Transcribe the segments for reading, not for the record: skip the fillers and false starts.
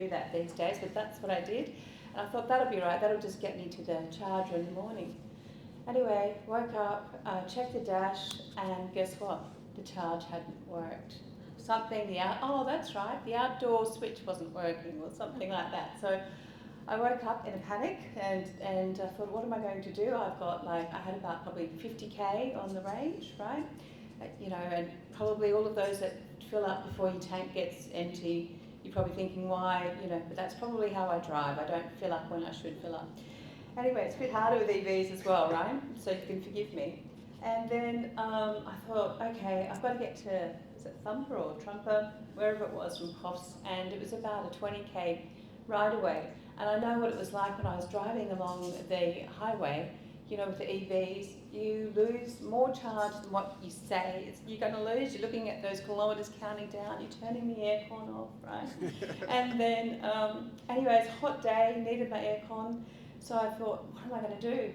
do that these days, but that's what I did. And I thought that'll be right, that'll just get me to the charger in the morning. Anyway, woke up, checked the dash, and guess what? The charge hadn't worked. That's right, the outdoor switch wasn't working or something like that. So I woke up in a panic and I thought, what am I going to do? I had about probably 50k on the range, right? And probably all of those that fill up before your tank gets empty. You're probably thinking why, but that's probably how I drive. I don't fill up when I should fill up. Anyway, it's a bit harder with EVs as well, right? So you can forgive me. And then I thought, okay, I've got to get to, is it Thumper or Trumper, wherever it was from Coffs, and it was about a 20k ride away. And I know what it was like when I was driving along the highway, with the EVs, you lose more charge than what you say you're going to lose. You're looking at those kilometres counting down, you're turning the aircon off, right? And then, anyways, hot day, needed my aircon. So I thought, what am I going to do?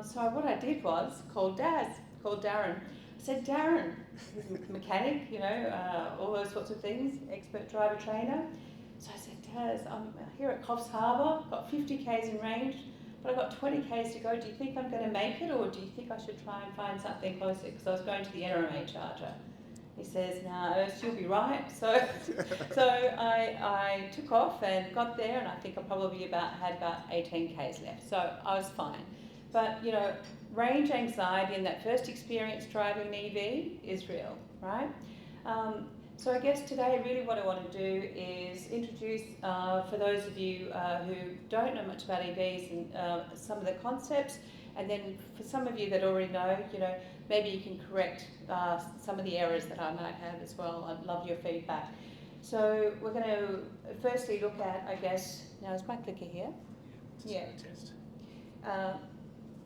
So what I did was called Darrin. I said, Darrin, he's a mechanic, all those sorts of things, expert driver trainer. So I said, Daz, I'm here at Coffs Harbour, got 50k's in range, but I've got 20k's to go. Do you think I'm going to make it, or do you think I should try and find something closer? Because I was going to the NRMA charger. He says, no, Urs, you'll be right. So I took off and got there, and I think I probably had about 18k's left. So I was fine. But, range anxiety and that first experience driving an EV is real, right? So I guess today really what I want to do is introduce, for those of you who don't know much about EVs and some of the concepts, and then for some of you that already know, maybe you can correct some of the errors that I might have as well. I'd love your feedback. So we're going to firstly look at, I guess, now is my clicker here? Yeah.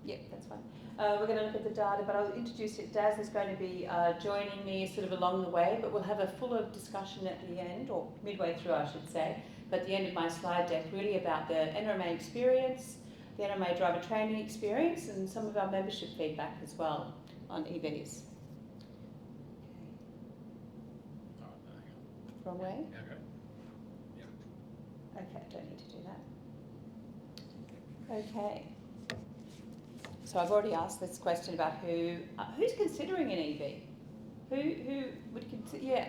Yeah, that's fine. We're going to look at the data, but I'll introduce it. Daz is going to be joining me sort of along the way, but we'll have a fuller discussion at the end, or midway through I should say, but at the end of my slide deck, really about the NRMA experience, the NRMA driver training experience, and some of our membership feedback as well on EVs. Wrong way? Okay, don't need to do that. Okay. So I've already asked this question about who's considering an EV? Who would consider? Yeah,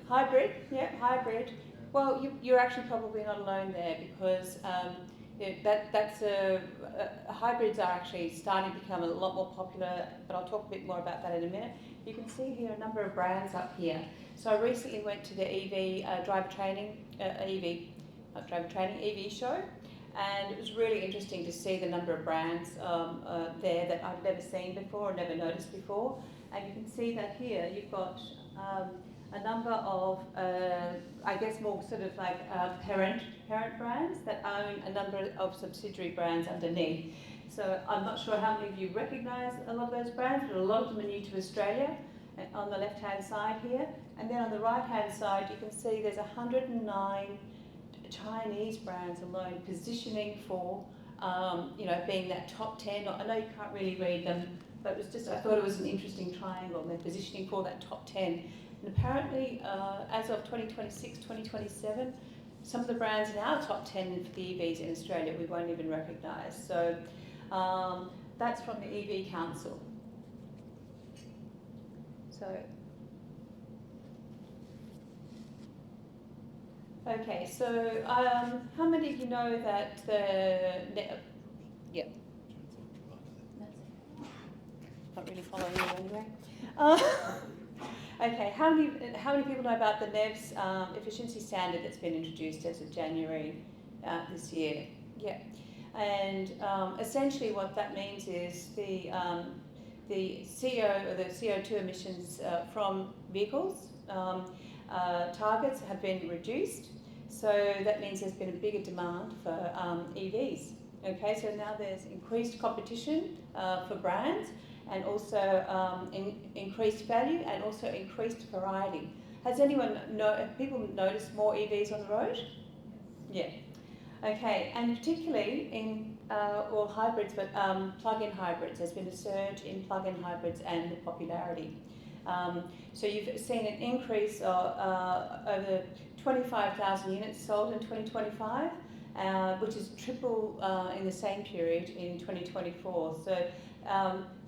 hybrid. Yeah, hybrid. Well, you're actually probably not alone there, because hybrids are actually starting to become a lot more popular. But I'll talk a bit more about that in a minute. You can see here a number of brands up here. So I recently went to the EV EV show. And it was really interesting to see the number of brands there that I've never seen before or never noticed before. And you can see that here you've got a number of, I guess, more sort of like parent brands that own a number of subsidiary brands underneath. So I'm not sure how many of you recognise a lot of those brands, but a lot of them are new to Australia on the left-hand side here. And then on the right-hand side, you can see there's 109 Chinese brands alone positioning for, being that top 10. I know you can't really read them, but it was just, I thought it was an interesting triangle. They're positioning for that top 10. And apparently, as of 2026, 2027, some of the brands in our top 10 for the EVs in Australia we won't even recognise. So that's from the EV Council. So. Okay, so how many of you know that not really following you anyway. Okay, how many people know about the NEV's efficiency standard that's been introduced as of January this year? Yeah, and essentially what that means is the CO2 emissions from vehicles targets have been reduced. So that means there's been a bigger demand for EVs. Okay, so now there's increased competition for brands, and also increased value, and also increased variety. Has people noticed more EVs on the road? Yeah. Okay, and particularly in all hybrids, but plug-in hybrids. There's been a surge in plug-in hybrids and the popularity. So you've seen an increase over 25,000 units sold in 2025, which is triple in the same period in 2024. So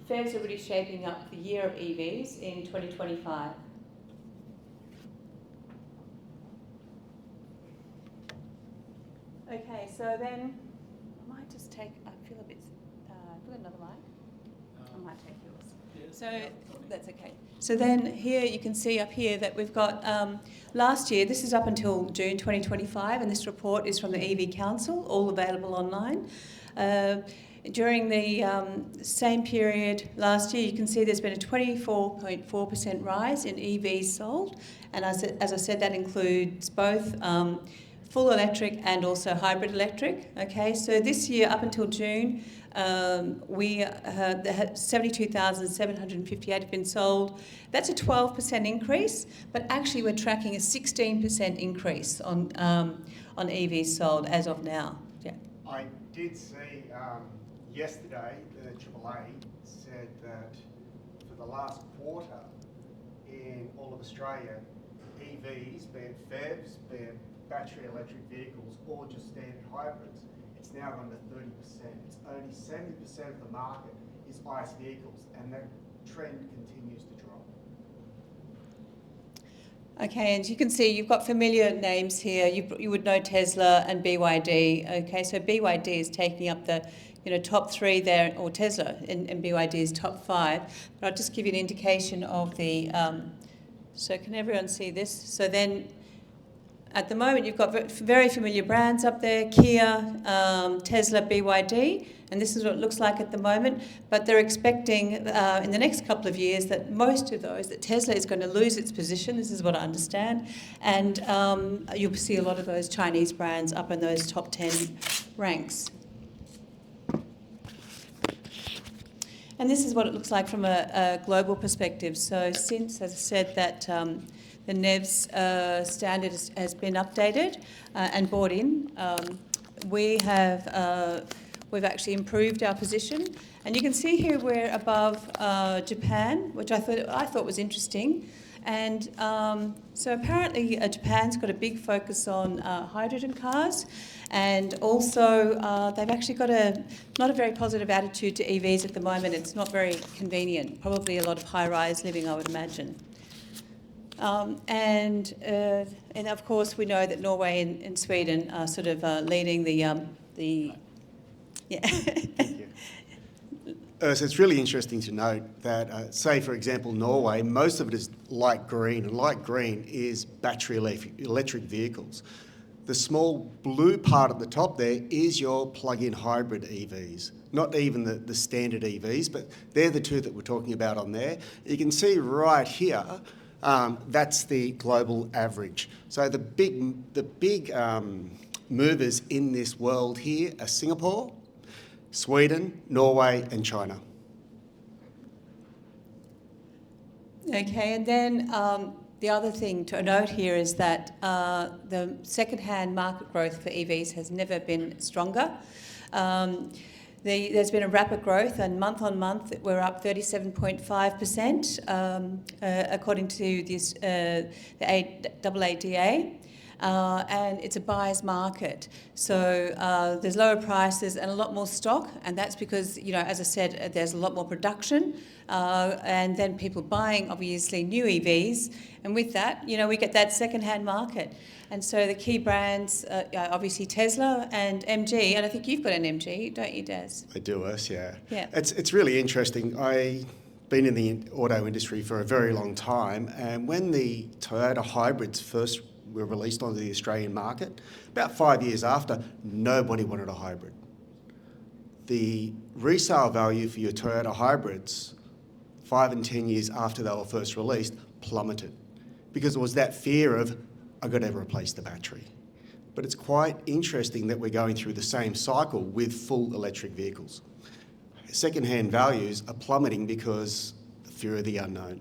FEV's are really shaping up the year of EVs in 2025. Okay, so then I might just take, I feel a bit, put another mic. I might take yours. So that's okay. So then here you can see up here that we've got last year, this is up until June 2025, and this report is from the EV Council, all available online. During the same period last year, you can see there's been a 24.4% rise in EVs sold, and as I said, that includes both full electric and also hybrid electric. Okay, so this year up until June, we had 72,758 have been sold. That's a 12% increase, but actually we're tracking a 16% increase on EVs sold as of now. Yeah. I did see yesterday the AAA said that for the last quarter in all of Australia, EVs, be it FEVs, be it battery electric vehicles, or just standard hybrids, it's now gone to 30%. It's only 70% of the market is ICE vehicles, and that trend continues to drop. Okay, and you can see you've got familiar names here. You would know Tesla and BYD. Okay, so BYD is taking up the top three there, or Tesla and BYD is top 5. But I'll just give you an indication of the. So can everyone see this? So then, at the moment, you've got very familiar brands up there: Kia, Tesla, BYD. And this is what it looks like at the moment, but they're expecting in the next couple of years that most of those, that Tesla is going to lose its position, this is what I understand, and you'll see a lot of those Chinese brands up in those top 10 ranks. And this is what it looks like from a global perspective. So since, as I said, that the NEVs standard has been updated and brought in, we've actually improved our position, and you can see here we're above Japan, which I thought was interesting. And so apparently Japan's got a big focus on hydrogen cars, and also they've actually got not a very positive attitude to EVs at the moment. It's not very convenient. Probably a lot of high-rise living, I would imagine. And of course we know that Norway and Sweden are sort of leading the yeah. So it's really interesting to note that, say, for example, Norway, most of it is light green, and light green is battery electric vehicles. The small blue part at the top there is your plug-in hybrid EVs, not even the standard EVs, but they're the two that we're talking about on there. You can see right here, that's the global average. So the big movers in this world here are Singapore, Sweden, Norway and China. Okay, and then the other thing to note here is that the second-hand market growth for EVs has never been stronger. There's been a rapid growth, and month on month we're up 37.5% according to this, the AAA. And it's a buyer's market. So there's lower prices and a lot more stock, and that's because, as I said, there's a lot more production, and then people buying, obviously, new EVs, and with that, we get that second-hand market. And so the key brands, obviously Tesla and MG, and I think you've got an MG, don't you, Daz? I do, yeah. Yeah. It's really interesting. I've been in the auto industry for a very long time, and when the Toyota hybrids first were released onto the Australian market, about 5 years after, nobody wanted a hybrid. The resale value for your Toyota hybrids, 5 and 10 years after they were first released, plummeted, because there was that fear of, I've got to replace the battery. But it's quite interesting that we're going through the same cycle with full electric vehicles. Second-hand values are plummeting because of the fear of the unknown.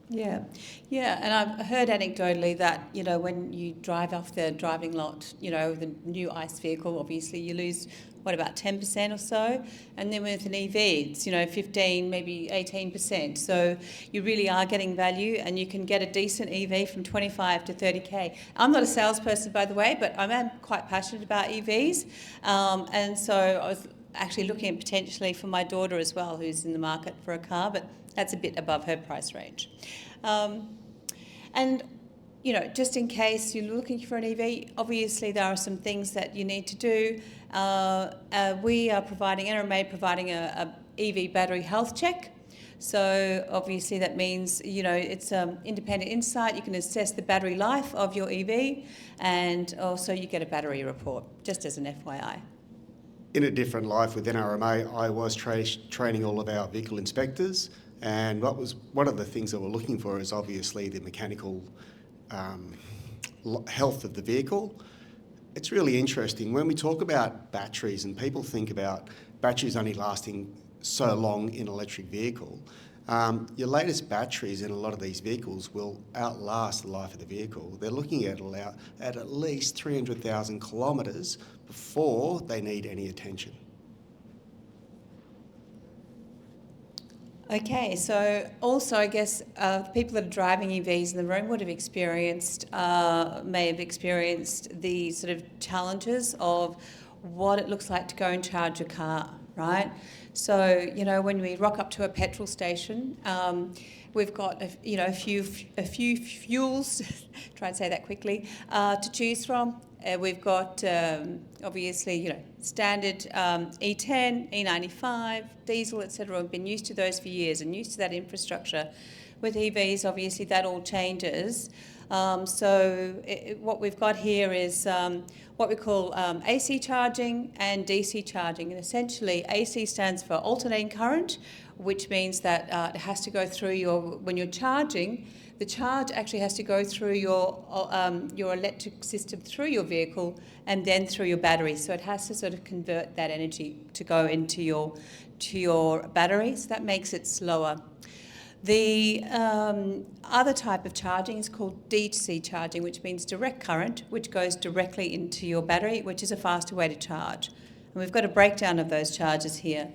Yeah, yeah, and I've heard anecdotally that, you know, when you drive off the driving lot, you know, the new ICE vehicle, obviously you lose, what, about 10% or so, and then with an EV, it's, you know, 15, maybe 18%. So you really are getting value, and you can get a decent EV from 25 to 30K. I'm not a salesperson, by the way, but I am quite passionate about EVs, and so I was actually looking at potentially for my daughter as well, who's in the market for a car, but that's a bit above her price range. And, you know, just in case you're looking for an EV, obviously there are some things that you need to do. We are providing, NRMA providing a EV battery health check. So obviously that means, you know, it's independent insight. You can assess the battery life of your EV, and also you get a battery report, just as an FYI. In a different life with NRMA, I was training all of our vehicle inspectors, and one of the things that we're looking for is obviously the mechanical health of the vehicle. It's really interesting when we talk about batteries, and people think about batteries only lasting so long in an electric vehicle. Your latest batteries in a lot of these vehicles will outlast the life of the vehicle. They're looking at least 300,000 kilometres before they need any attention. Okay, so also I guess people that are driving EVs in the room would have may have experienced the sort of challenges of what it looks like to go and charge a car, right? So, you know, when we rock up to a petrol station, we've got a few fuels, try and say that quickly, to choose from. We've got obviously, you know, standard E10, E95, diesel, etc. We've been used to those for years and used to that infrastructure. With EVs, obviously, that all changes. What we've got here is what we call AC charging and DC charging. And essentially, AC stands for alternating current, which means that it has to go through when you're charging, the charge actually has to go through your electric system, through your vehicle, and then through your battery. So it has to sort of convert that energy to go into your battery. So that makes it slower. The other type of charging is called DC charging, which means direct current, which goes directly into your battery, which is a faster way to charge. And we've got a breakdown of those charges here.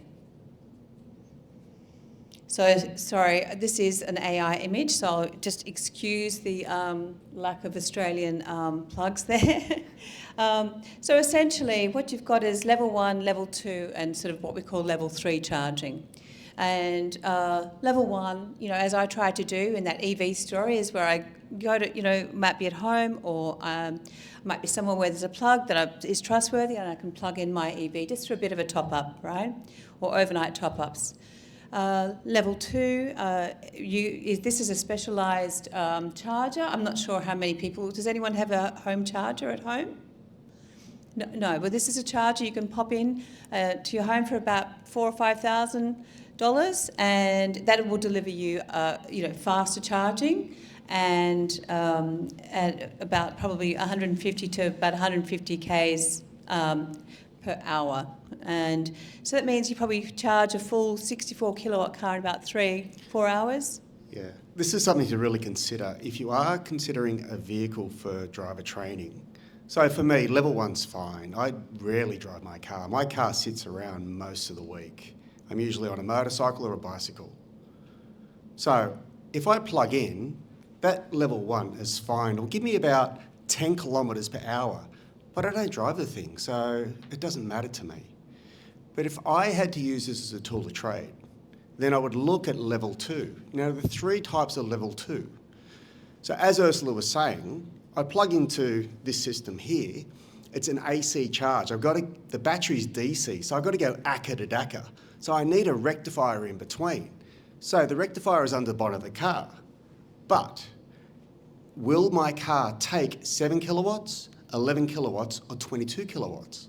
So, sorry, this is an AI image, so I'll just excuse the lack of Australian plugs there. So essentially, what you've got is level 1, level 2, and sort of what we call level 3 charging. And level 1, you know, as I try to do in that EV story, is where I go to, you know, might be at home, or might be somewhere where there's a plug that is trustworthy, and I can plug in my EV just for a bit of a top-up, right? Or overnight top-ups. Level 2, this is a specialised charger. I'm not sure how many people. Does anyone have a home charger at home? No, but this is a charger you can pop in to your home for about $4,000 or $5,000, and that will deliver you, faster charging, and at about probably 150 to about 150 k's per hour. And so that means you probably charge a full 64 kilowatt car in about 3-4 hours. Yeah, this is something to really consider if you are considering a vehicle for driver training. So for me, level 1's fine. I rarely drive my car. My car sits around most of the week. I'm usually on a motorcycle or a bicycle. So if I plug in, that level 1 is fine. It'll give me about 10 kilometres per hour, but I don't drive the thing, so it doesn't matter to me. But if I had to use this as a tool of trade, then I would look at level 2. Now, there are 3 types of level 2. So as Ursula was saying, I plug into this system here. It's an AC charge. The battery's DC, so I've got to go ACCA to DACA. So I need a rectifier in between. So the rectifier is under the bonnet of the car. But will my car take 7 kilowatts, 11 kilowatts, or 22 kilowatts?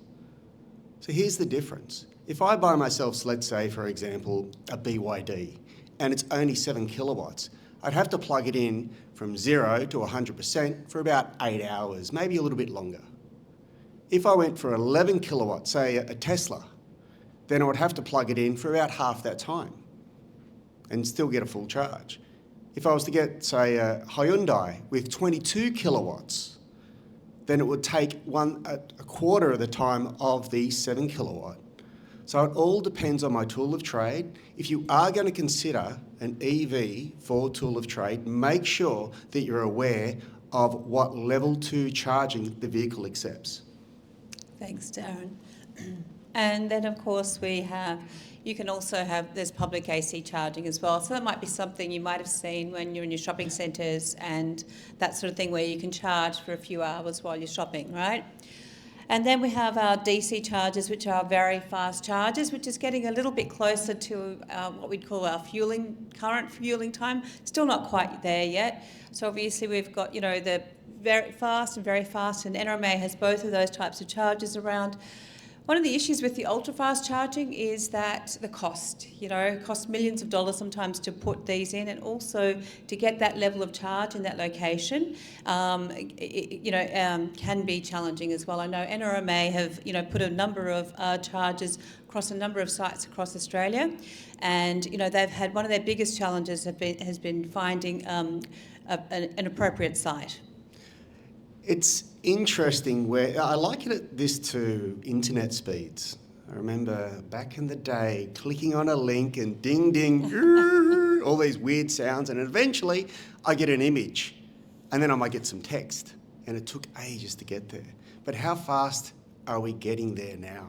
So here's the difference. If I buy myself, let's say, for example, a BYD, and it's only 7 kilowatts, I'd have to plug it in from 0 to 100% for about 8 hours, maybe a little bit longer. If I went for 11 kilowatts, say a Tesla, then I would have to plug it in for about half that time and still get a full charge. If I was to get, say, a Hyundai with 22 kilowatts, then it would take a quarter of the time of the 7 kilowatt. So it all depends on my tool of trade. If you are going to consider an EV for tool of trade, make sure that you're aware of what level 2 charging the vehicle accepts. Thanks, Darrin. And then, of course, you can also have, there's public AC charging as well. So that might be something you might have seen when you're in your shopping centres and that sort of thing, where you can charge for a few hours while you're shopping, right? And then we have our DC chargers, which are very fast chargers, which is getting a little bit closer to what we'd call our current fueling time. Still not quite there yet. So obviously we've got, the very fast, and NRMA has both of those types of chargers around. One of the issues with the ultra-fast charging is that the cost, costs millions of dollars sometimes to put these in, and also to get that level of charge in that location, can be challenging as well. I know NRMA have, put a number of chargers across a number of sites across Australia, and, they've had one of their biggest challenges has been finding an appropriate site. It's interesting where I liken this to internet speeds. I remember back in the day clicking on a link and ding, ding, all these weird sounds, and eventually I get an image and then I might get some text, and it took ages to get there. But how fast are we getting there now?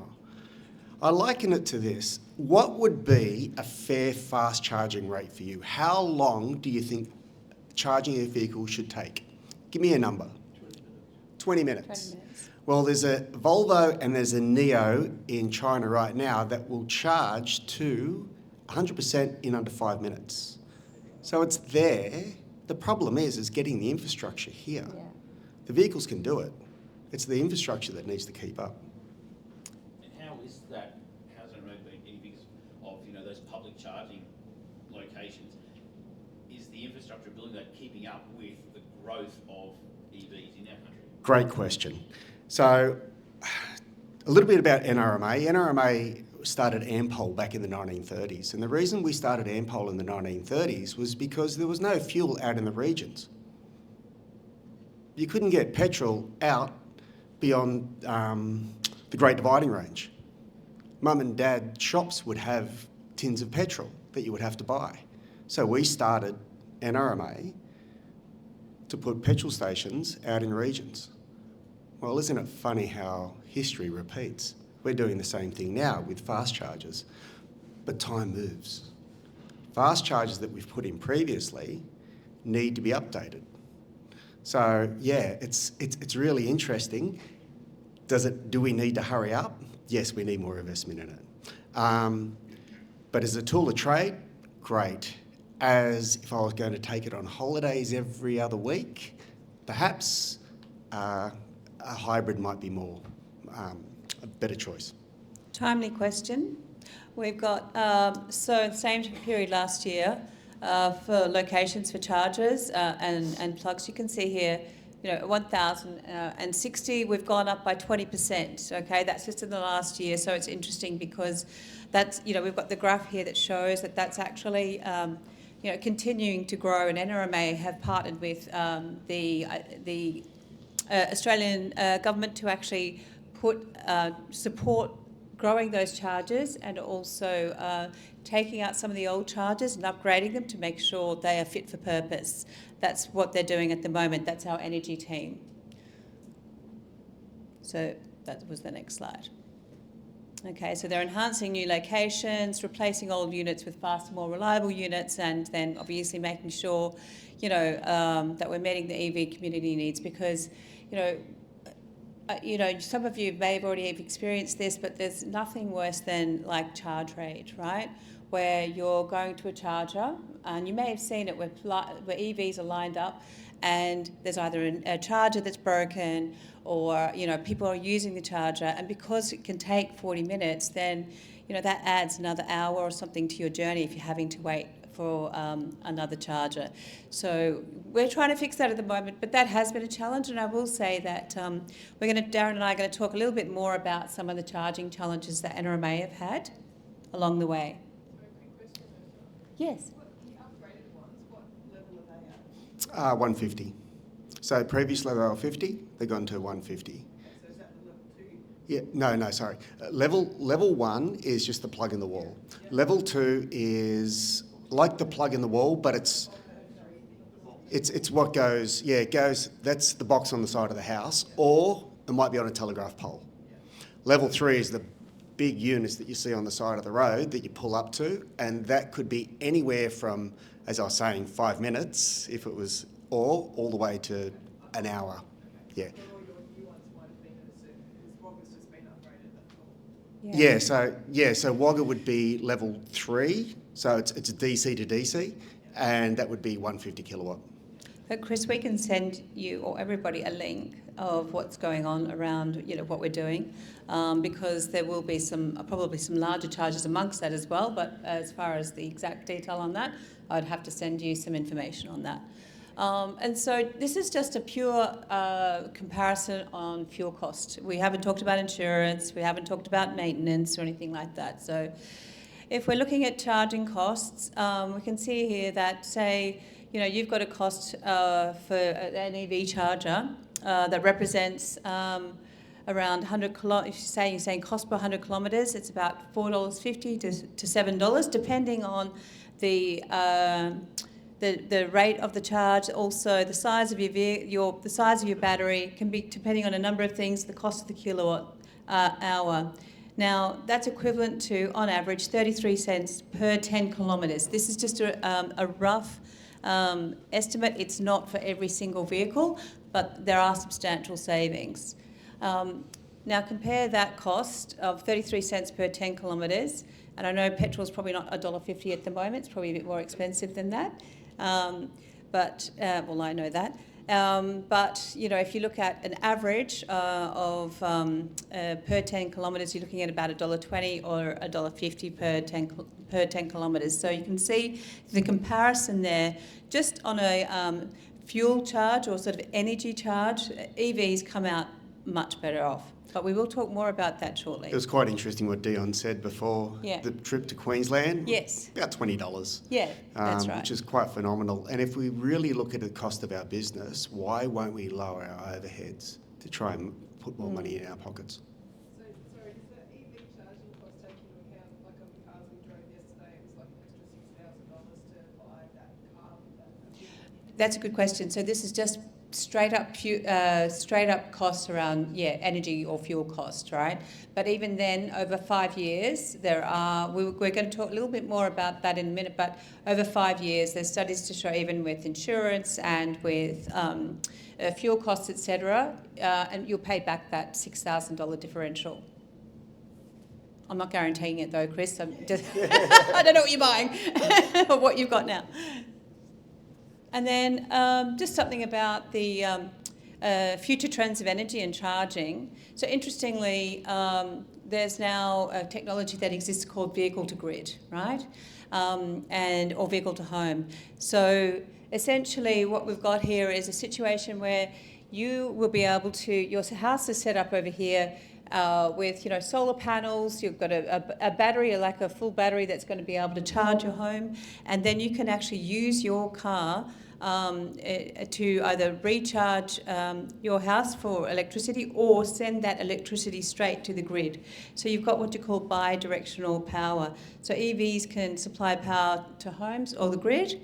I liken it to this. What would be a fair fast charging rate for you? How long do you think charging a vehicle should take? Give me a number. 20 minutes. 20 minutes. Well, there's a Volvo and there's a Neo in China right now that will charge to 100% in under 5 minutes. So it's there. The problem is getting the infrastructure here. Yeah. The vehicles can do it. It's the infrastructure that needs to keep up. And how's NRMA been any because of those public charging locations? Is the infrastructure building that keeping up with the growth of EVs in our country? Great question. So a little bit about NRMA. NRMA started Ampol back in the 1930s. And the reason we started Ampol in the 1930s was because there was no fuel out in the regions. You couldn't get petrol out beyond the Great Dividing Range. Mum and dad shops would have tins of petrol that you would have to buy. So we started NRMA to put petrol stations out in regions. Well, isn't it funny how history repeats? We're doing the same thing now with fast chargers, but time moves. Fast chargers that we've put in previously need to be updated. So yeah, it's really interesting. Do we need to hurry up? Yes, we need more investment in it. But as a tool of trade, great. As if I was going to take it on holidays every other week, perhaps a hybrid might be more a better choice. Timely question. We've got, so same period last year for locations for chargers and plugs. You can see here, 1,060, we've gone up by 20%, okay? That's just in the last year, so it's interesting because that's, we've got the graph here that shows that that's actually, continuing to grow, and NRMA have partnered with the Australian government to actually support growing those chargers, and also taking out some of the old chargers and upgrading them to make sure they are fit for purpose. That's what they're doing at the moment. That's our energy team. So that was the next slide. Okay, so they're enhancing new locations, replacing old units with faster, more reliable units, and then obviously making sure, that we're meeting the EV community needs, because, some of you may have already experienced this, but there's nothing worse than like charge rate, right? Where you're going to a charger, and you may have seen it where EVs are lined up, and there's either a charger that's broken, or people are using the charger, and because it can take 40 minutes, then that adds another hour or something to your journey if you're having to wait for another charger. So we're trying to fix that at the moment, but that has been a challenge, and I will say that Darrin and I are going to talk a little bit more about some of the charging challenges that NRMA have had along the way. So a quick question, Ursula. Yes. The upgraded ones, what level 150. So previously they were 50, they've gone to 150. So is that the level 2? Yeah, no, sorry. Level 1 is just the plug in the wall. Yep. Level 2 is like the plug in the wall, but it's what goes, it goes, that's the box on the side of the house, or it might be on a telegraph pole. Level 3 is the big units that you see on the side of the road that you pull up to, and that could be anywhere from, as I was saying, 5 minutes, if it was, or all the way to an hour. Yeah. But all your new ones might have been at a certain, because Wagga's just been upgraded, that's all. So Wagga would be level 3, so it's a DC to DC, and that would be 150 kilowatt. But Chris, we can send you or everybody a link of what's going on around, what we're doing, because there will be probably some larger charges amongst that as well. But as far as the exact detail on that, I'd have to send you some information on that. And so this is just a pure comparison on fuel cost. We haven't talked about insurance, we haven't talked about maintenance or anything like that. So if we're looking at charging costs, we can see here that, say, you've got a cost for an EV charger that represents around 100 kilometres. If you're saying cost per 100 kilometres, it's about $4.50 to $7, depending on the rate of the charge. Also, the size of the size of your battery can be depending on a number of things. The cost of the kilowatt hour. Now, that's equivalent to, on average, 33 cents per 10 kilometres. This is just a rough estimate. It's not for every single vehicle, but there are substantial savings. Now, compare that cost of 33 cents per 10 kilometres, and I know petrol's probably not $1.50 at the moment. It's probably a bit more expensive than that. I know that. But if you look at an average of per 10 kilometres, you're looking at about $1.20 or $1.50 per 10 kilometres. So you can see the comparison there. Just on a fuel charge or sort of energy charge, EVs come out much better off. But we will talk more about that shortly. It was quite interesting what Dion said before. Yeah. The trip to Queensland. Yes. About $20. Yeah, that's right. Which is quite phenomenal. And if we really look at the cost of our business, why won't we lower our overheads to try and put more money in our pockets? So, sorry, does that EV charging cost take into account, like on the cars we drove yesterday, it was like an extra $6,000 to buy that car with that? That's a good question. So this is just straight up costs around energy or fuel cost, right? But even then, over 5 years, we're going to talk a little bit more about that in a minute. But over 5 years, there's studies to show even with insurance and with fuel costs, etc., and you'll pay back that $6,000 differential. I'm not guaranteeing it though, Chris. I don't know what you're buying or what you've got now. And then just something about the future trends of energy and charging. So interestingly, there's now a technology that exists called vehicle to grid, right? Or vehicle to home. So essentially what we've got here is a situation where you will be able to, your house is set up over here with solar panels. You've got a battery, like a full battery that's going to be able to charge your home, and then you can actually use your car to either recharge your house for electricity or send that electricity straight to the grid. So you've got what you call bi-directional power. So EVs can supply power to homes or the grid.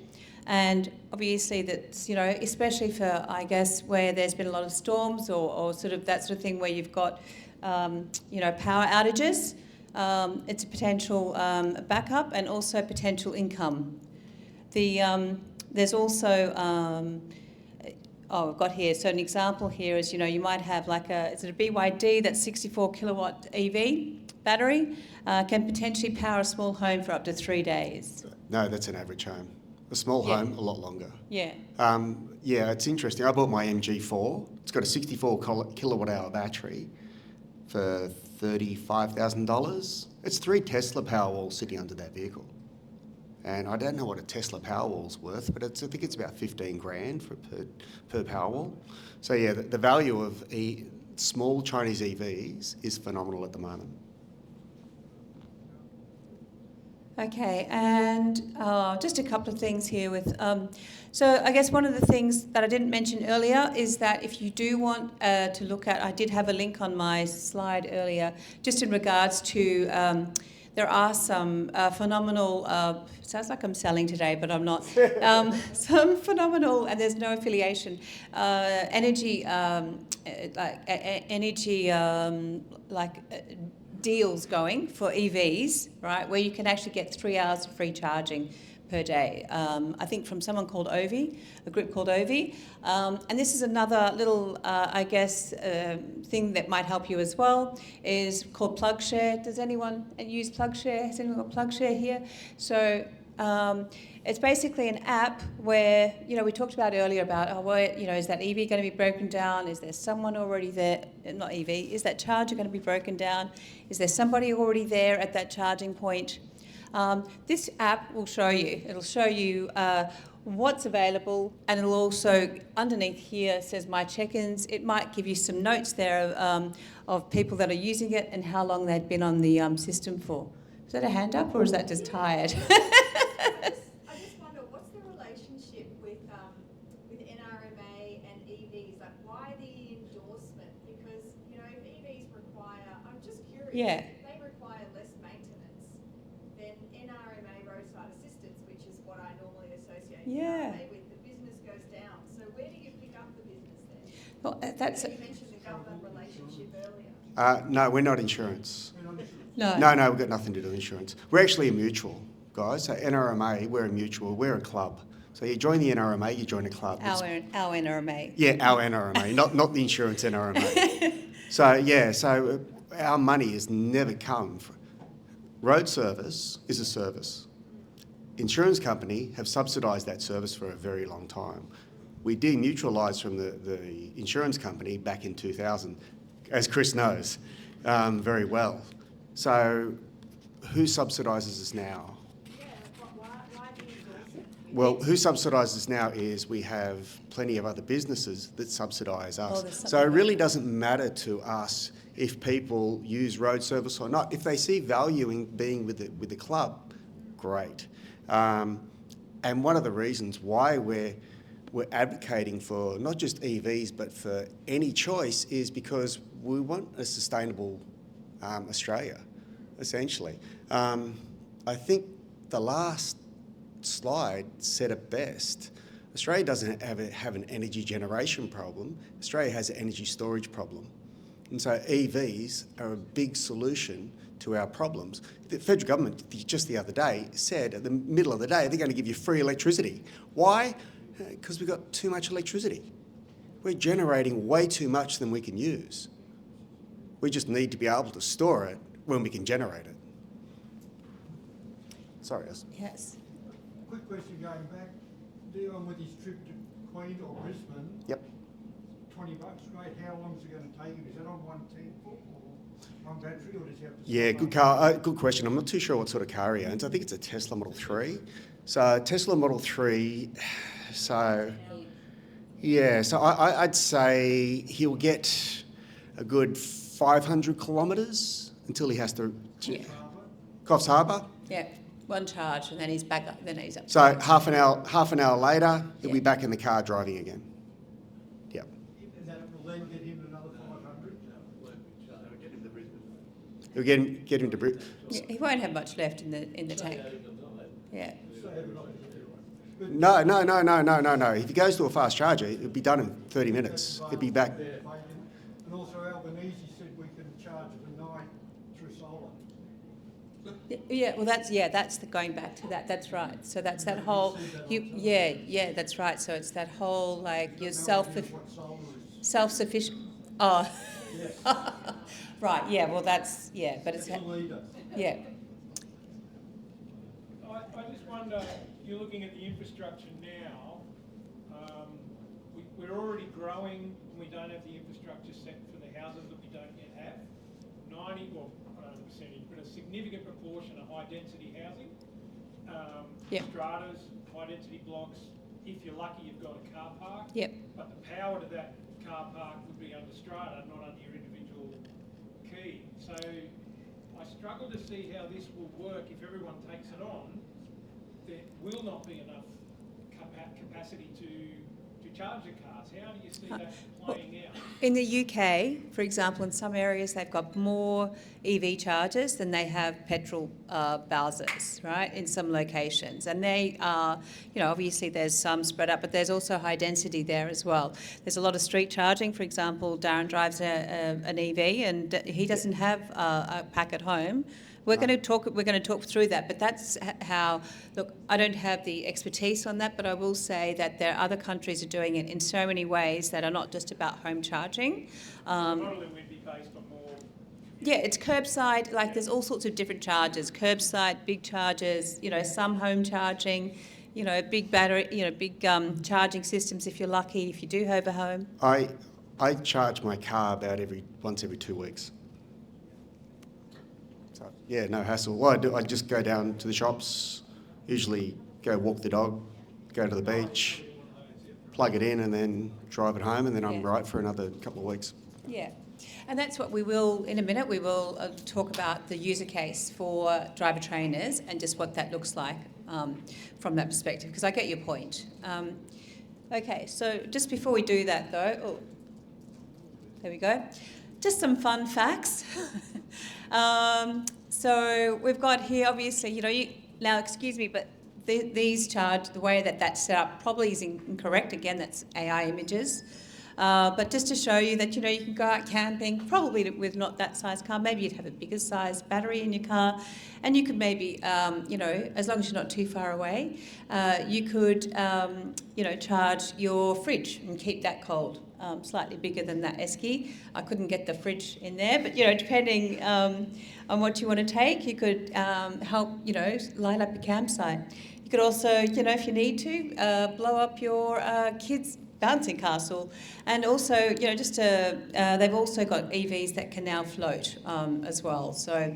And obviously that's, especially for, I guess, where there's been a lot of storms or sort of that sort of thing where you've got, power outages. It's a potential backup and also potential income. There's also, I've got here, so an example here is, you might have is it a BYD, that's 64 kilowatt EV battery, can potentially power a small home for up to 3 days. No, that's an average home. A small home, a lot longer. Yeah. It's interesting. I bought my MG4. It's got a 64 kilowatt hour battery for $35,000. It's 3 Tesla Powerwalls sitting under that vehicle. And I don't know what a Tesla Powerwall's worth, but I think it's about 15 grand per Powerwall. So yeah, the value of small Chinese EVs is phenomenal at the moment. Okay, and just a couple of things here with. So I guess one of the things that I didn't mention earlier is that if you do want to look at, I did have a link on my slide earlier, just in regards to. There are some phenomenal. Sounds like I'm selling today, but I'm not. Some phenomenal, and there's no affiliation. Energy, deals going for EVs, right, where you can actually get 3 hours of free charging per day. I think from someone called Ovi, a group called Ovi. And this is another little, thing that might help you as well, is called PlugShare. Does anyone use PlugShare? Has anyone got PlugShare here? So it's basically an app where, we talked about earlier about, is that EV going to be broken down? Is there someone already there? Not EV, is that charger going to be broken down? Is there somebody already there at that charging point? This app will show you. It'll show you what's available, and it'll also, underneath here says My Check-ins. It might give you some notes there of people that are using it and how long they've been on the system for. Is that a hand up or is that just tired? I just wonder, what's the relationship with NRMA and EVs? Like, why the endorsement? Because, if EVs require, I'm just curious, Yeah. if they require less maintenance than NRMA roadside assistance, which is what I normally associate Yeah. NRMA with, the business goes down. So where do you pick up the business then? Well, that's You mentioned the government relationship earlier. No, we're not insurance. no. No, we've got nothing to do with insurance. We're actually a mutual, guys. So NRMA, we're a mutual, we're a club. So you join the NRMA, you join a club. Our NRMA. Yeah, our NRMA, not the insurance NRMA. So our money has never come from... Road service is a service. Insurance company have subsidised that service for a very long time. We demutualised from the insurance company back in 2000, as Chris knows very well. So who subsidises us now? Yeah, why the endorsement? Well, who subsidises us now is we have plenty of other businesses that subsidise us. So it really doesn't matter to us if people use road service or not. If they see value in being with the club, great. And one of the reasons why we're advocating for not just EVs but for any choice is because we want a sustainable Australia, essentially. I think the last slide said it best. Australia doesn't have an energy generation problem. Australia has an energy storage problem. And so EVs are a big solution to our problems. The federal government just the other day said at the middle of the day they're going to give you free electricity. Why? Because we've got too much electricity. We're generating way too much than we can use. We just need to be able to store it when we can generate it. Sorry, Yes. Quick question going back. Dion with his trip to Queen or Brisbane. Yep. $20, great. How long is it going to take him? Is that on 110 foot or on battery, or does he have to? Yeah, good car. Good question. I'm not too sure what sort of car he owns. I think it's a Tesla Model 3. So Tesla Model 3. So yeah. So I'd say he'll get a good 500 kilometres until he has to. Yeah. Coffs Harbour. Yeah. One charge and then he's back up. Then he's up. So half an hour later, he'll be back in the car driving again. Yep. And that will then get him another 500? He'll get him to Brisbane. Yeah, he won't have much left in the tank. Yeah. No. If he goes to a fast charger, it'll be done in 30 minutes. He'll be back. And also Albanese said we can charge at night through solar. Yeah, well, that's the going back to that. That's right. So that's that whole. That's right. So it's that whole like you're self-sufficient. Oh, right. Yeah. Well, that's but it's yeah. I just wonder. You're looking at the infrastructure now. We're already growing, and we don't have the infrastructure set for the houses that we don't yet have. 90, well, I don't know the percentage, but a significant proportion of high-density housing. Stratas, high-density blocks. If you're lucky, you've got a car park. Yep. But the power to that car park would be under strata, not under your individual key. So I struggle to see how this will work if everyone takes it on. There will not be enough capacity to charge the cars. How do you see that playing out? In the UK, for example, in some areas they've got more EV chargers than they have petrol Bowsers, right, in some locations. And they are, obviously there's some spread out, but there's also high density there as well. There's a lot of street charging. For example, Darrin drives an EV and he doesn't have a pack at home. We're going to talk through that, but that's how. Look, I don't have the expertise on that, but I will say that there are other countries are doing it in so many ways that are not just about home charging. The model would be based on more. Yeah, it's curbside. Like there's all sorts of different chargers. Curbside, big chargers. Some home charging. Big battery. Big charging systems if you're lucky. If you do have a home. I charge my car about once every 2 weeks. So, yeah, no hassle. Well, I just go down to the shops, usually go walk the dog, go to the beach, plug it in and then drive it home, and then I'm right for another couple of weeks. Yeah, and that's what we will, in a minute, we will talk about the user case for driver trainers and just what that looks like from that perspective, because I get your point. Okay, so just before we do that though, there we go. Just some fun facts. So we've got here, obviously, now excuse me, but the way that that's set up probably is incorrect. Again, that's AI images. But just to show you that, you can go out camping, probably with not that size car. Maybe you'd have a bigger size battery in your car. And you could maybe, as long as you're not too far away, you could, charge your fridge and keep that cold. Slightly bigger than that esky. I couldn't get the fridge in there, but depending on what you want to take, you could help light up a campsite. You could also, if you need to, blow up your kids' bouncing castle, and also they've also got EVs that can now float as well. So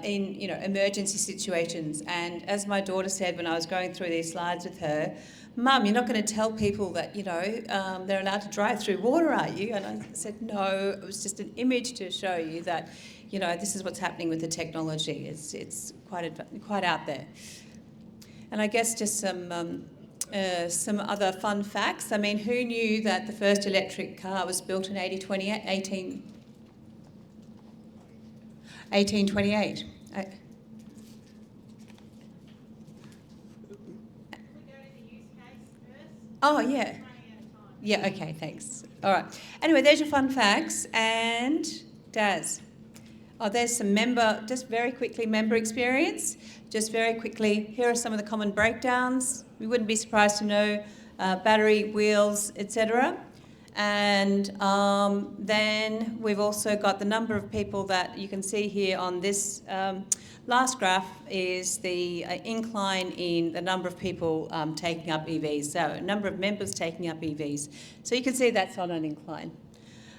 in emergency situations, and as my daughter said when I was going through these slides with her, Mum, you're not going to tell people that, they're allowed to drive through water, are you? And I said, no, it was just an image to show you that, this is what's happening with the technology. It's quite out there. And I guess just some other fun facts. I mean, who knew that the first electric car was built in 1828? Oh, yeah. Yeah, okay, thanks. All right. Anyway, there's your fun facts. And Daz. Oh, there's some member experience. Just very quickly, here are some of the common breakdowns. We wouldn't be surprised to know battery, wheels, etc. And then we've also got the number of people that you can see here on this last graph is the incline in the number of people taking up EVs, so number of members taking up EVs. So you can see that's on an incline.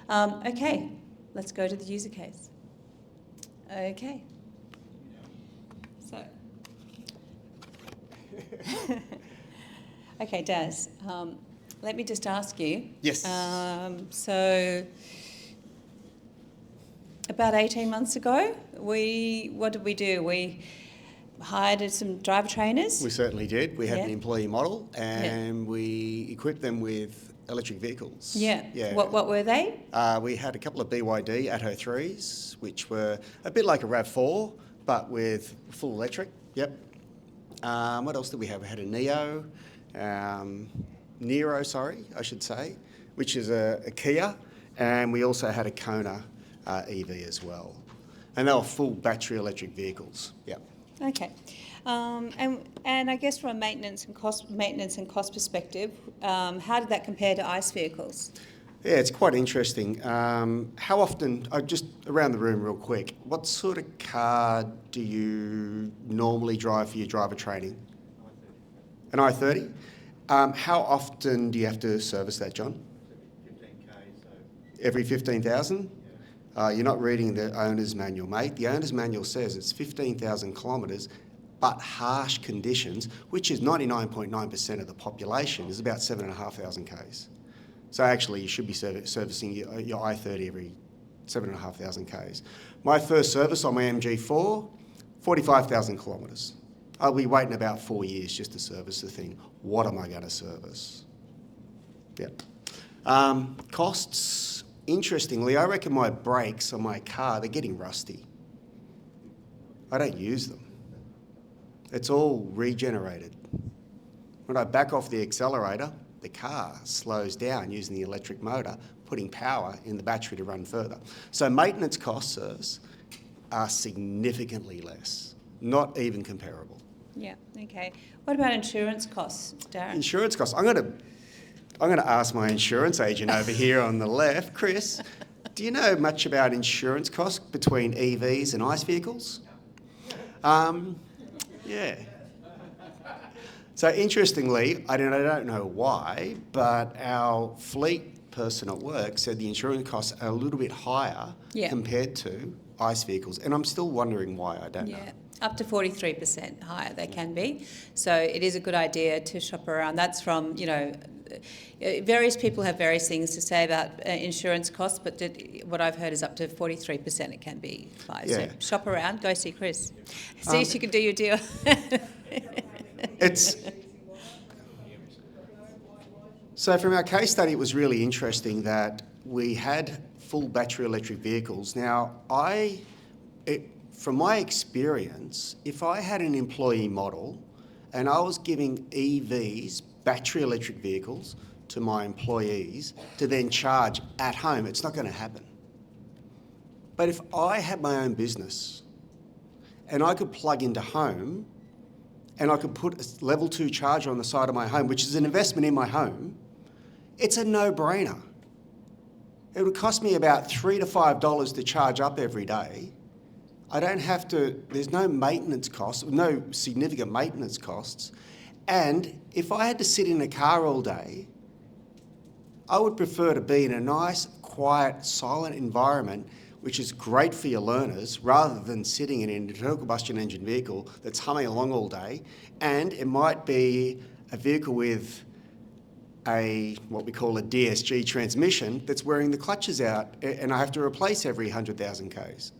Okay, let's go to the user case. Okay. So. Okay, Daz, let me just ask you. Yes. So about 18 months ago, what did we do? We hired some driver trainers. We certainly did. We had an employee model and we equipped them with electric vehicles. Yeah. What were they? We had a couple of BYD Atto 3s, which were a bit like a RAV4, but with full electric. Yep. What else did we have? We had a Nero, I should say, which is a Kia, and we also had a Kona EV as well. And they were full battery electric vehicles. Yep. Okay. And I guess from a maintenance and cost perspective, how did that compare to ICE vehicles? Yeah, it's quite interesting. How often, just around the room real quick, what sort of car do you normally drive for your driver training? An i30? How often do you have to service that, John? 15K, so... Every 15,000? You're not reading the owner's manual, mate. The owner's manual says it's 15,000 kilometres, but harsh conditions, which is 99.9% of the population, is about 7,500 Ks. So actually you should be servicing your i30 every 7,500 Ks. My first service on my MG4, 45,000 kilometres. I'll be waiting about 4 years just to service the thing. What am I going to service? Yep. Costs, interestingly, I reckon my brakes on my car, they're getting rusty. I don't use them. It's all regenerated. When I back off the accelerator, the car slows down using the electric motor, putting power in the battery to run further. So maintenance costs are significantly less, not even comparable. Yeah, okay. What about insurance costs, Darrin? Insurance costs. I'm going to ask my insurance agent over here on the left, Chris. Do you know much about insurance costs between EVs and ICE vehicles? Yeah. So interestingly, I don't know why, but our fleet person at work said the insurance costs are a little bit higher compared to ICE vehicles, and I'm still wondering why. I don't know. Up to 43% higher they can be. So it is a good idea to shop around. That's from, various people have various things to say about insurance costs, but what I've heard is up to 43% it can be high. Yeah. So shop around, go see Chris. See if she can do your deal. So from our case study, it was really interesting that we had full battery electric vehicles. Now, from my experience, if I had an employee model and I was giving EVs, battery electric vehicles, to my employees to then charge at home, it's not going to happen. But if I had my own business and I could plug into home and I could put a level 2 charger on the side of my home, which is an investment in my home, it's a no-brainer. It would cost me about $3 to $5 to charge up every day. I don't have to, there's no maintenance costs, no significant maintenance costs. And if I had to sit in a car all day, I would prefer to be in a nice, quiet, silent environment, which is great for your learners, rather than sitting in an internal combustion engine vehicle that's humming along all day. And it might be a vehicle with what we call a DSG transmission that's wearing the clutches out, and I have to replace every 100,000 Ks.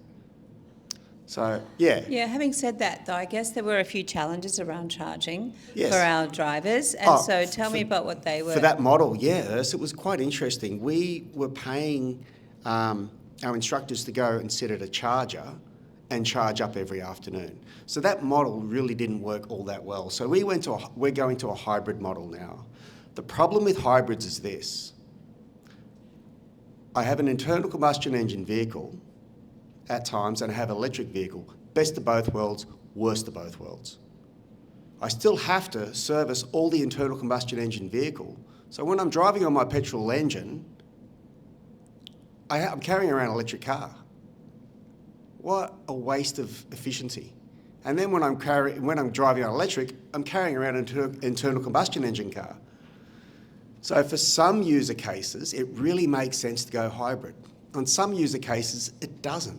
So, yeah. Yeah, having said that, though, I guess there were a few challenges around charging Yes. for our drivers. And so tell me about what they were. For that model, yes, it was quite interesting. We were paying our instructors to go and sit at a charger and charge up every afternoon. So that model really didn't work all that well. So we're going to a hybrid model now. The problem with hybrids is this. I have an internal combustion engine vehicle at times, and I have an electric vehicle. Best of both worlds, worst of both worlds. I still have to service all the internal combustion engine vehicle. So when I'm driving on my petrol engine, I'm carrying around an electric car. What a waste of efficiency. And then when I'm driving on electric, I'm carrying around an internal combustion engine car. So for some user cases, it really makes sense to go hybrid. On some user cases, it doesn't.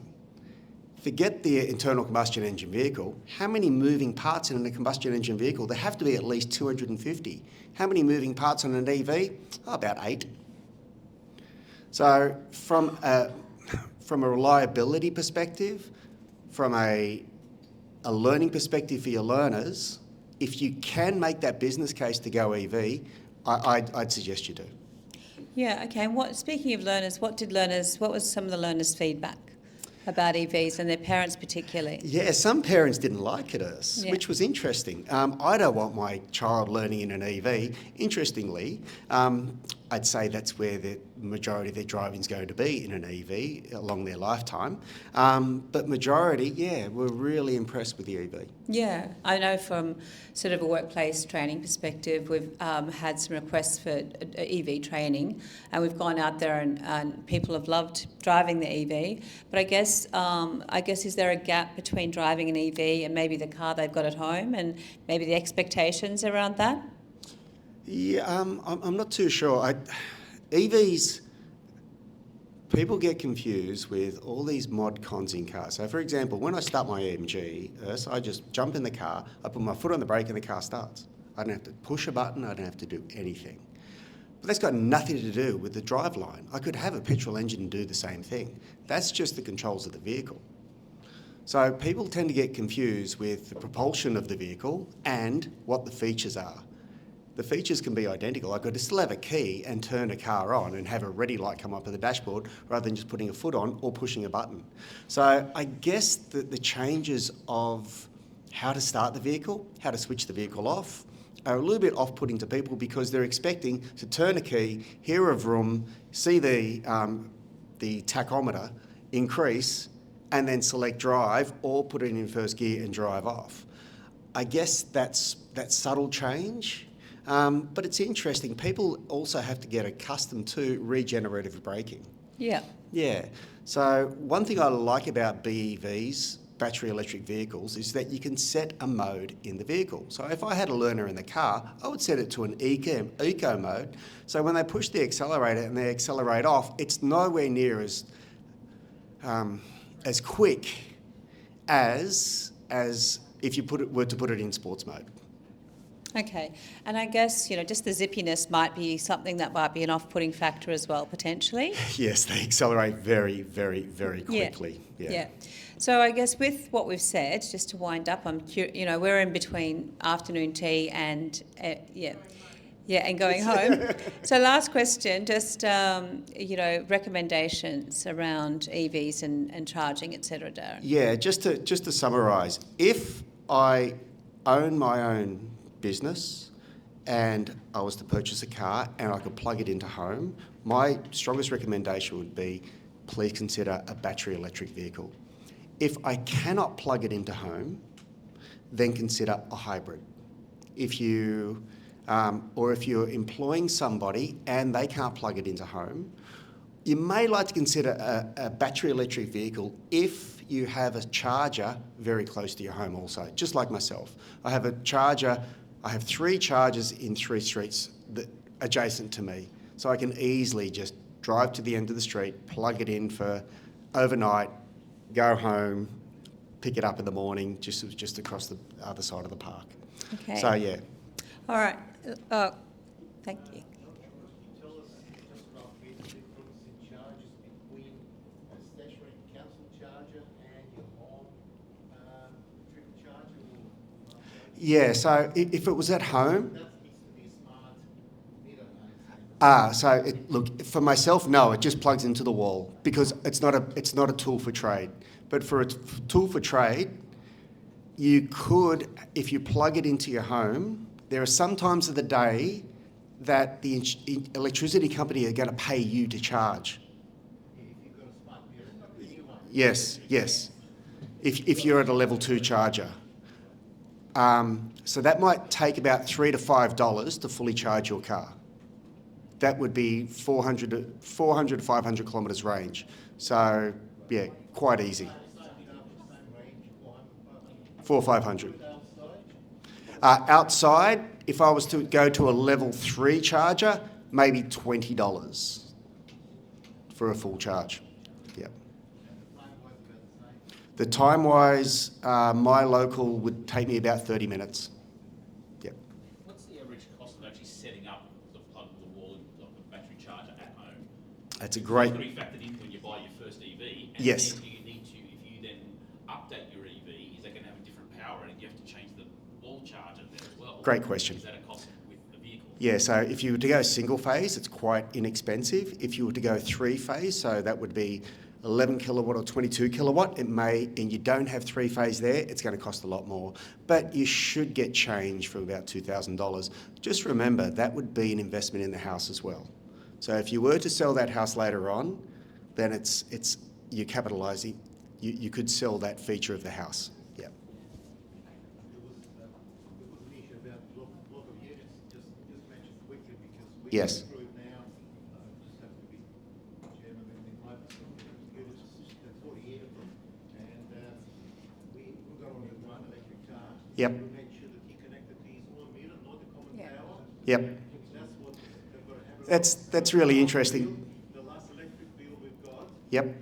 Forget the internal combustion engine vehicle. How many moving parts in a combustion engine vehicle? There have to be at least 250. How many moving parts on an EV? Oh, about 8. So from a reliability perspective, from a learning perspective for your learners, if you can make that business case to go EV, I'd suggest you do. Yeah, okay. And speaking of learners, what was some of the learners' feedback about EVs and their parents particularly? Yeah, some parents didn't like it, which was interesting. I don't want my child learning in an EV. Interestingly, I'd say that's where the majority of their driving is going to be, in an EV along their lifetime. But majority, were really impressed with the EV. Yeah, I know from sort of a workplace training perspective, we've had some requests for EV training, and we've gone out there and people have loved driving the EV. But I guess is there a gap between driving an EV and maybe the car they've got at home, and maybe the expectations around that? Yeah, I'm not too sure. EVs, people get confused with all these mod cons in cars. So, for example, when I start my MG, I just jump in the car, I put my foot on the brake and the car starts. I don't have to push a button, I don't have to do anything. But that's got nothing to do with the driveline. I could have a petrol engine do the same thing. That's just the controls of the vehicle. So people tend to get confused with the propulsion of the vehicle and what the features are. The features can be identical. I could still have a key and turn a car on and have a ready light come up at the dashboard rather than just putting a foot on or pushing a button. So I guess the changes of how to start the vehicle, how to switch the vehicle off, are a little bit off-putting to people because they're expecting to turn a key, hear a vroom, see the tachometer increase, and then select drive or put it in first gear and drive off. I guess that's that subtle change, but it's interesting. People also have to get accustomed to regenerative braking. Yeah. Yeah. So one thing I like about BEVs, battery electric vehicles, is that you can set a mode in the vehicle. So if I had a learner in the car, I would set it to an eco mode. So when they push the accelerator and they accelerate off, it's nowhere near as quick as if you were to put it in sports mode. Okay, and I guess, just the zippiness might be something that might be an off-putting factor as well, potentially. Yes, they accelerate very, very, very quickly. Yeah. So I guess with what we've said, just to wind up, we're in between afternoon tea and, and going home. So last question, just, recommendations around EVs and charging, et cetera, Darrin. Yeah, just to summarise, if I own my own business and I was to purchase a car and I could plug it into home, my strongest recommendation would be please consider a battery electric vehicle. If I cannot plug it into home, then consider a hybrid. If you're employing somebody and they can't plug it into home, you may like to consider a battery electric vehicle if you have a charger very close to your home also, just like myself. I have 3 chargers in 3 streets adjacent to me, so I can easily just drive to the end of the street, plug it in for overnight, go home, pick it up in the morning, just across the other side of the park. Okay. So, yeah. All right. Thank you. Tell us just roughly the difference in charges between a stationary council charger and your home trip charger? Yeah, so if it was at home... That needs to be smart meter. Look, for myself, no, it just plugs into the wall because it's not a tool for trade. But for a tool for trade, you could, if you plug it into your home, there are some times of the day that the electricity company are going to pay you to charge. If you've got a smart meter, not the new one. Yes. If you're at a level 2 charger. So that might take about $3 to $5 to fully charge your car. That would be 400 to 500 kilometres range. So, yeah, quite easy. 400 or 500. Outside, if I was to go to a level 3 charger, maybe $20 for a full charge. Yeah. The time-wise, my local would take me about 30 minutes. Yeah. What's the average cost of actually setting up the plug of the wall of the battery charger at home? That's a great... It's got to be factored in when you buy your first EV. And Yes. then do you need to, if you then update your EV, is that going to have a different power and you have to change the wall charger there as well? Great question. Is that a cost with the vehicle? Yeah, so if you were to go single phase, it's quite inexpensive. If you were to go 3 phase, so that would be 11 kilowatt or 22 kilowatt, and you don't have 3 phase there, it's going to cost a lot more. But you should get change from about $2,000. Just remember, that would be an investment in the house as well. So if you were to sell that house later on, then you're capitalising. You could sell that feature of the house. Yeah. There was an issue about block of units. Just mention quickly because we Yes. go through it now. Just have to be chairman and the 5% units, 48 of them, and we got only one electric car. Yep. We made sure that he connected to his own meter, not the common power. Yep. That's what they've got to have. That's really interesting. The last electric bill we've got. Yep. Been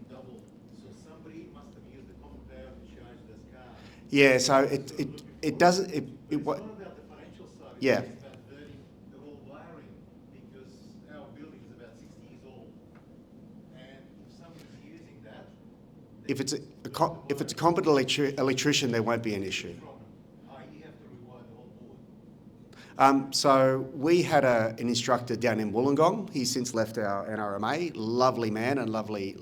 doubled. So somebody must have used the common power to charge this car. Yeah, so it doesn't... It's not about the financial side. Yeah. It's about the whole wiring because if it's a competent electrician, there won't be an issue. You have to rewire the whole board. So we had an instructor down in Wollongong. He's since left our NRMA. Lovely man and lovely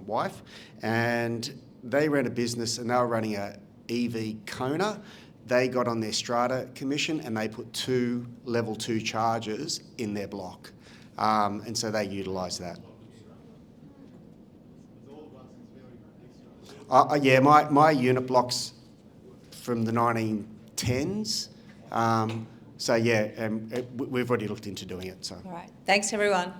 wife. And they ran a business and they were running a EV Kona. They got on their strata commission and they put 2 level 2 chargers in their block. And so they utilised that. Yeah, my unit block's from the 1910s. So yeah, we've already looked into doing it. So. All right. Thanks, everyone.